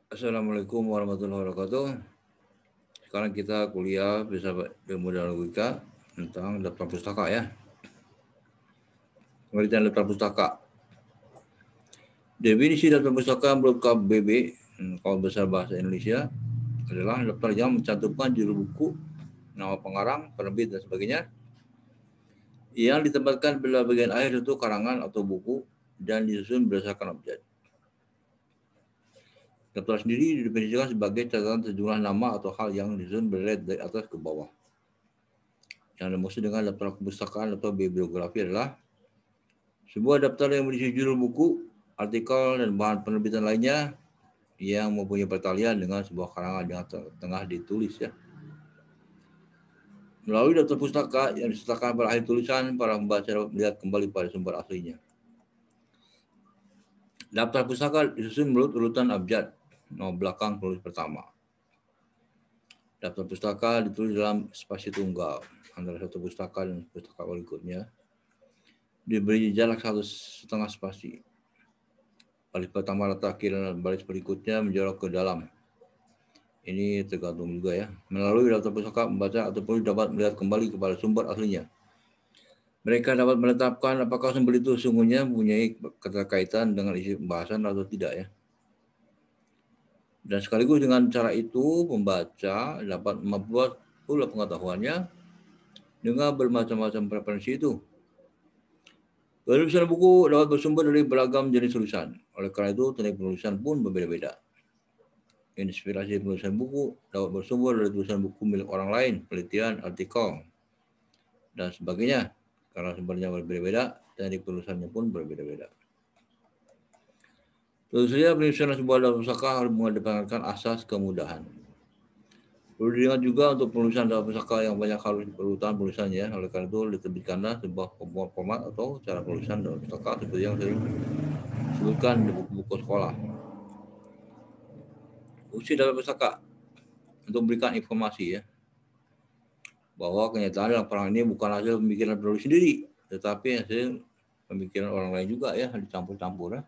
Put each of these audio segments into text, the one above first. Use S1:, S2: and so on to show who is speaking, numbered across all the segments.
S1: Assalamualaikum warahmatullahi wabarakatuh. Sekarang kita kuliah bersama ilmu dan logika tentang daftar pustaka ya. Pengertian daftar pustaka. Definisi daftar pustaka menurut KBB, Kamus Besar Bahasa Indonesia, adalah daftar yang mencantumkan judul buku, nama pengarang, penerbit dan sebagainya, yang ditempatkan pada bagian akhir itu karangan atau buku dan disusun berdasarkan objek. Daftar sendiri didefinisikan sebagai catatan sejumlah nama atau hal yang disusun berderet dari atas ke bawah. Yang dimaksud dengan daftar perpustakaan atau bibliografi adalah sebuah daftar yang berisi judul buku, artikel, dan bahan penerbitan lainnya yang mempunyai pertalian dengan sebuah karangan yang tengah ditulis ya. Melalui daftar pustaka yang disertakan pada akhir tulisan, para pembaca dapat melihat kembali pada sumber aslinya. Daftar pustaka disusun menurut urutan abjad, nama belakang penulis pertama. Daftar pustaka ditulis dalam spasi tunggal antara satu pustaka dan pustaka berikutnya. Diberi jarak 1,5 spasi. Baris pertama letak kiri dan baris berikutnya menjorok ke dalam. Ini tergantung juga ya. Melalui daftar pustaka, membaca atau penulis dapat melihat kembali kepada sumber aslinya. Mereka dapat menetapkan apakah sumber itu sungguhnya mempunyai keterkaitan dengan isi pembahasan atau tidak ya. Dan sekaligus dengan cara itu, pembaca dapat membuat pula pengetahuannya dengan bermacam-macam preferensi itu. Penulisan buku dapat bersumber dari beragam jenis tulisan. Oleh karena itu, teknik penulisan pun berbeda-beda. Inspirasi penulisan buku dapat bersumber dari tulisan buku milik orang lain, penelitian, artikel, dan sebagainya. Karena sumbernya berbeda-beda, teknik penulisannya pun berbeda-beda. Tentu saja penulisan sebuah daftar pustaka harus mengedepankan asas kemudahan. Perlu diingat juga untuk penulisan daftar pustaka yang banyak harus berurutan penulisannya. Oleh karena itu, diterbitkanlah sebuah format atau cara penulisan daftar pustaka seperti yang sering disebutkan di buku-buku sekolah. Fungsi daftar pustaka untuk memberikan informasi ya, bahwa kenyataan dalam perang ini bukan hasil pemikiran penulis sendiri, tetapi hasil pemikiran orang lain juga ya, dicampur-campur ya.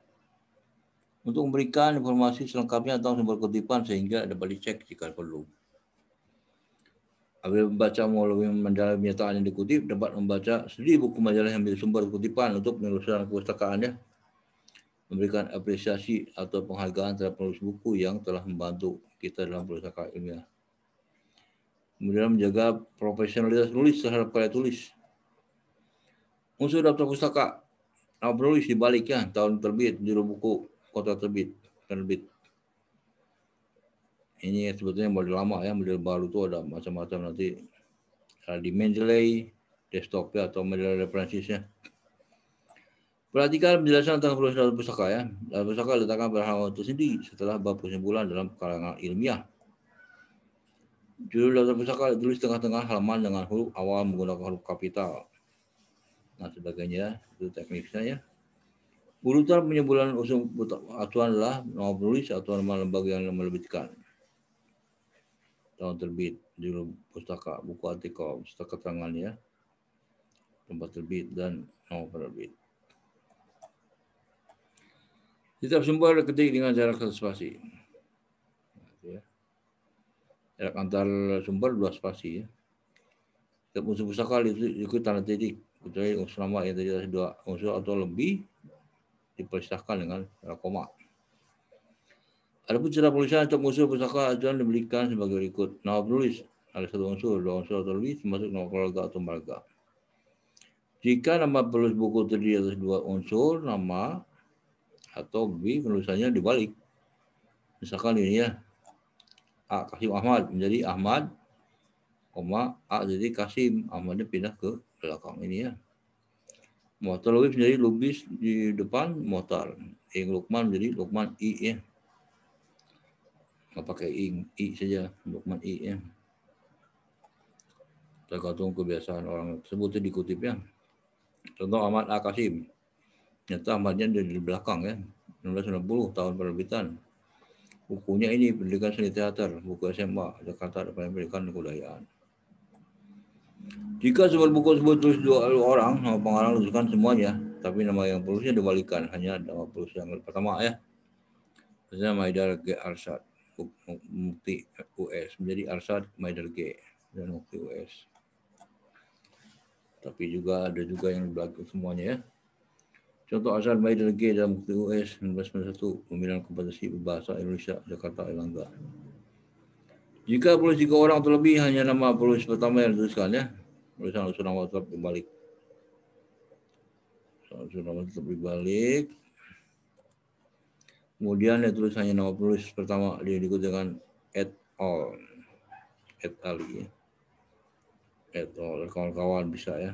S1: Untuk memberikan informasi selengkapnya tentang sumber kutipan sehingga dapat dicek jika perlu. Apabila membaca melalui majalah pernyataan yang dikutip, dapat membaca sendiri buku majalah yang menjadi sumber kutipan untuk penelusuran kepustakaannya, memberikan apresiasi atau penghargaan terhadap penulis buku yang telah membantu kita dalam perpustakaan ilmiah. Kemudian menjaga profesionalitas penulis terhadap karya tulis. Unsur daftar pustaka, nama penulis dibaliknya, tahun terbit, judul buku, kota terbit, penerbit. Ini sebetulnya model lama ya, model baru itu ada macam-macam nanti. Di Mendeley, desktop ya, atau model referensinya. Perhatikan penjelasan tentang penulis daftar pustaka ya. Daftar pustaka diletakkan pada halaman tersendiri setelah bab kesimpulan dalam kalangan ilmiah. Judul daftar pustaka ditulis tengah-tengah halaman dengan huruf awal menggunakan huruf kapital. Nah sebagainya, itu tekniknya ya. Urutan penyimpulan usul acuan adalah nama penulis atau nama lembaga yang menerbitkan. Tahun terbit, judul pustaka, buku artikel, pustaka keterangan ya, tempat terbit, dan nama penerbit. Setiap sumber ketik dengan jarak 1 spasi. Jarak antar sumber 2 spasi ya. Setiap unsur pustaka diikuti tanda titik, kecuali unsur nama yang terdiri dari 2 unsur atau lebih dipisahkan dengan koma. Adapun cara penulisan setiap unsur pustaka acuan diberikan sebagai berikut. Nama penulis ada 1 unsur, 2 unsur atau lebih, termasuk nama keluarga atau marga. Jika nama penulis buku terdiri atas 2 unsur, nama atau lebih, penulisannya dibalik. Misalkan ini ya, A. Kasim Ahmad menjadi Ahmad, A jadi Kasim, Ahmadnya pindah ke belakang ini ya. Mohtar Lubis menjadi Lubis di depan Mohtar. Lukman menjadi Lukman I ya. Nggak pakai I saja, Lukman I ya. Tergantung kebiasaan orang tersebut itu dikutip ya. Contoh Ahmad A. Kasim. Ternyata Ahmadnya di belakang ya. 1990 tahun penerbitan. Bukunya ini Pendidikan Seni Teater, buku SMA, Jakarta Departemen Pendidikan dan Kebudayaan. Jika sumber buku tersebut tulis 2 orang, nama pengarang tuliskan semuanya, tapi nama yang penulisnya dibalikan, hanya nama penulis yang pertama ya. Misalnya Maidar G. Arsyad. Mukti US menjadi Arsyad Maidalge dan Mukti US. Tapi juga ada juga yang berlaku semuanya ya. Contoh Arsyad Maidalge dalam Mukti US 1991 Pemilihan Kompetisi Berbahasa Indonesia Jakarta Erlangga. Jika 23 orang atau lebih hanya nama penulis pertama yang dituliskan ya. Tulisan unsur nama tetap dibalik. Unsur nama tetap dibalik. Kemudian ya tulisannya nama penulis pertama dia diikut dengan et al. Et al. Ya. Et al. Kawan-kawan bisa ya.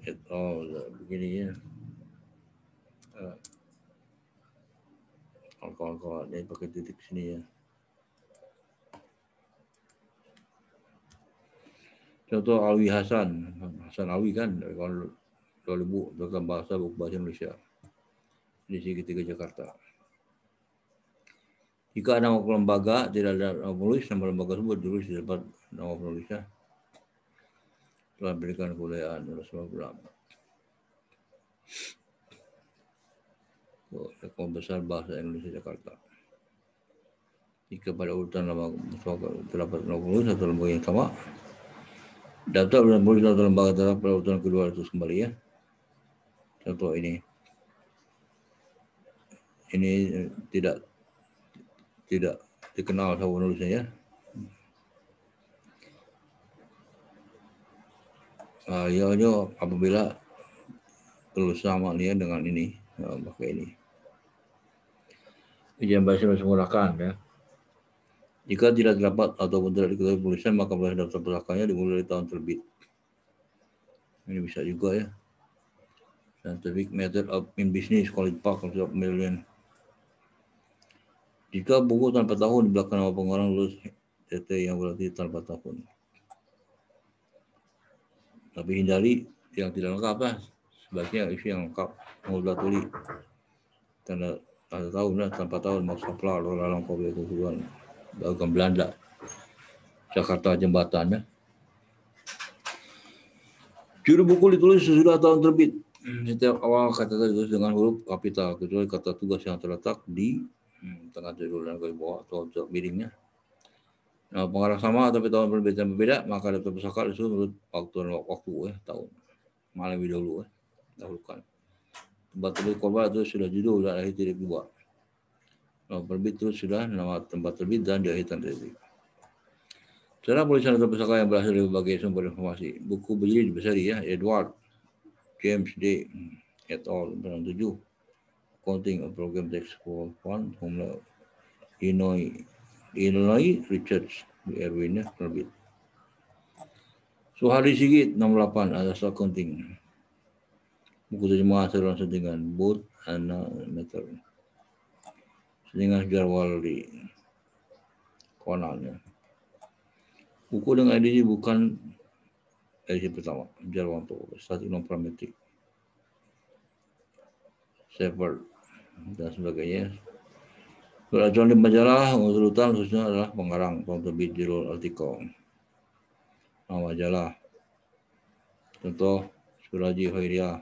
S1: Et al. Begini ya. Kawan-kawan ini pakai titik sini ya. Contoh Alwi Hasan Alwi kan dari tahun 2000 tentang bahasa buku bahasa Indonesia di segitiga Jakarta. Jika nama lembaga tidak ada nama penulis, nama lembaga tersebut ditulis di depan nama penulisnya. Telah berikan kebudayaan oleh semua ulama. Ekor besar bahasa Indonesia Jakarta. Jika pada urutan nama terdapat nama penulis atau lembaga yang sama, daftar dan penulis atau lembaga terdapat pada urutan kedua itu kembali ya. Contoh ini tidak dikenal sama penulisnya ya. Ya apabila tulis sama dia dengan ini, pakai ini. Izin bahasa menggunakan ya. Jika tidak terdapat ataupun tidak diketahui penulisan, maka proses daftar pusakanya dimulai dari tahun terbit. Ini bisa juga ya. Scientific Method of in Business, College Park, of Million. Jika buku tanpa tahun di belakang nama pengarang lulus TT yang berarti tanpa tahun. Tapi hindari yang tidak lengkap lah. Sebaiknya isi yang lengkap. Mudah tulis. Tanda tahun lah, tanpa tahun. Maksaplah, lalang kopi ketujuan. Dagang Belanda. Jakarta Jembatan ya. Judul buku ditulis sesudah tahun terbit. Setiap awal kata ditulis dengan huruf kapital, kecuali kata tugas yang terletak di tengah judul dan garis bawah atau miringnya. Nah, pengarang sama tapi tahun penerbitan berbeda, maka daftar pusaka disusun menurut waktu ya, tahun. Malam lebih dahulu ya, dahulukan. Tempat terbit korban itu sudah judul dan akhir titik 2. Nah, penerbit itu sudah nama tempat terbit dan di akhir titik. Cara penulisan daftar pusaka yang berasal dari berbagai sumber informasi. Buku berdiri dibesari ya, Edward James D. et al. 7. Accounting of Program Text for Fund, Illinois Research di Erwin ya, penerbit. Suhadi Sigit 68 Asas Accounting. Buku terjemahan saluran settingan Both Anna Meter. Settingan Jarwaldi Konan ya. Buku dengan edisi bukan edisi pertama Jarwanto Statik Non Parametrik Shepard dan sebagainya. Pelajaran di majalah urutan khususnya adalah pengarang, tahun terbit, judul, artikel, nama majalah. Contoh Suraji Khairiyah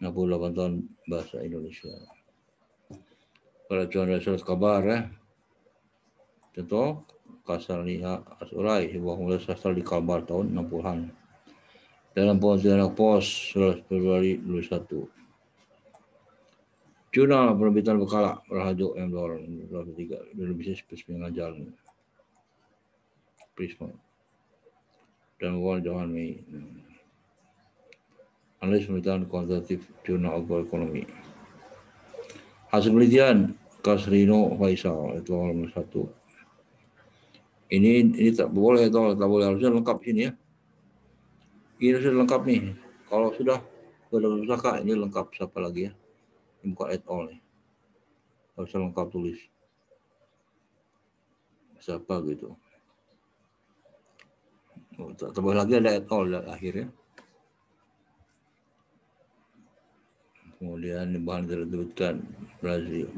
S1: 68 tahun bahasa Indonesia. Pelajaran dasar kabar ya. Contoh Kasarliha Asurai, sebuah mulai sastra di Kalbar tahun 60-an. Dalam Pontianak Pos 11 Februari 2021. Jurnal penerbitan Bekala Rahajo M. Doron 2003 dalam bisnis Prisma Jalan Prisma dan Wal Johan Mei. Analis pemerintahan kuantitatif Jurnal Agroekonomi. Hasil penelitian Kasrino Faisal itu nomor 1. Ini tak boleh atau tak boleh, harusnya lengkap sini ya. Ini sudah lengkap nih. Kalau sudah pusaka ini lengkap, siapa lagi ya? Ini bukan et al. Nih. Harus lengkap tulis. Siapa gitu. Tambah lagi ada et al. Akhirnya. Kemudian bahan disebutkan Brazil.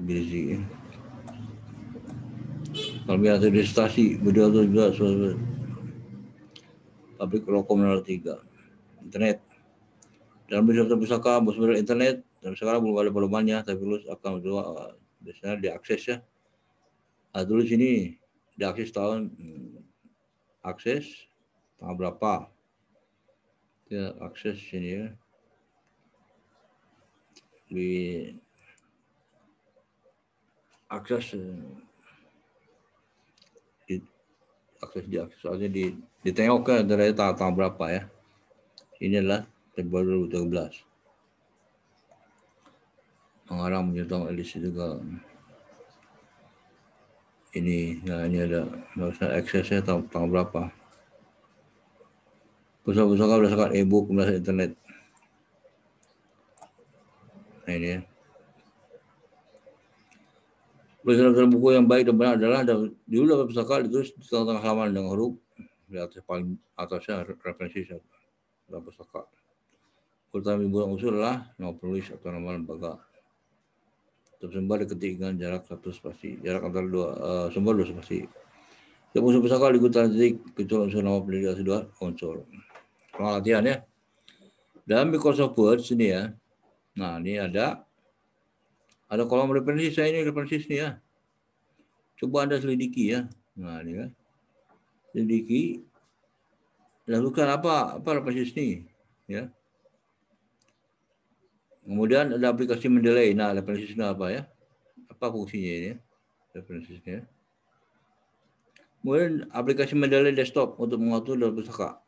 S1: Kalau biasa divestasi, beliau itu juga pabrik rokok mineral 3. Internet. Dalam daftar pusaka bersumber internet, dan sekarang belum ada pedomannya, tapi lulus akan berdua biasanya diakses ya. Tulis sini diakses tahun akses tanggal berapa. Kita akses sini ya. Di akses ditengok dari tanggal berapa ya. Ini adalah Februari 2013. Mengarang menyertakan edisi juga. Ini ada aksesnya tanggal berapa. Pusaka berdasarkan e-book berdasarkan internet. Nah ini ya. Tulisan buku yang baik dan benar adalah dulu dapat pustaka ditulis di tengah halaman dengan huruf di atas paling atasnya referensi dalam pustaka. Urutan bulan usul adalah nama penulis atau nama lembaga. Sumber diketik dengan jarak 1 spasi. Jarak antara sumber 2 spasi. Setiap unsur pustaka diikuti titik kecuali unsur nama penulis asli 2 unsur. Soal latihan ya. Dalam Microsoft Word sini ya. Nah ini ada kolom referensi. Saya ini referensi sini ya. Coba Anda selidiki ya. Nah ini ya. Selidiki. Lakukan apa referensi ini ya. Kemudian ada aplikasi mendelay. Nah referensi ini apa ya? Apa fungsinya ini? Referensi ini ya. Kemudian aplikasi mendelay desktop untuk mengatur dalam pustaka.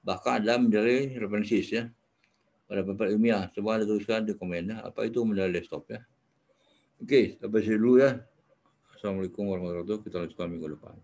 S1: Bahkan ada mendelay referensi ya. Pada paper ilmiah, coba Anda tuliskan di komen ya. Apa itu mendelay desktop ya. Oke, sampai sini dulu ya. Assalamualaikum warahmatullahi wabarakatuh. Kita lanjutkan minggu depan.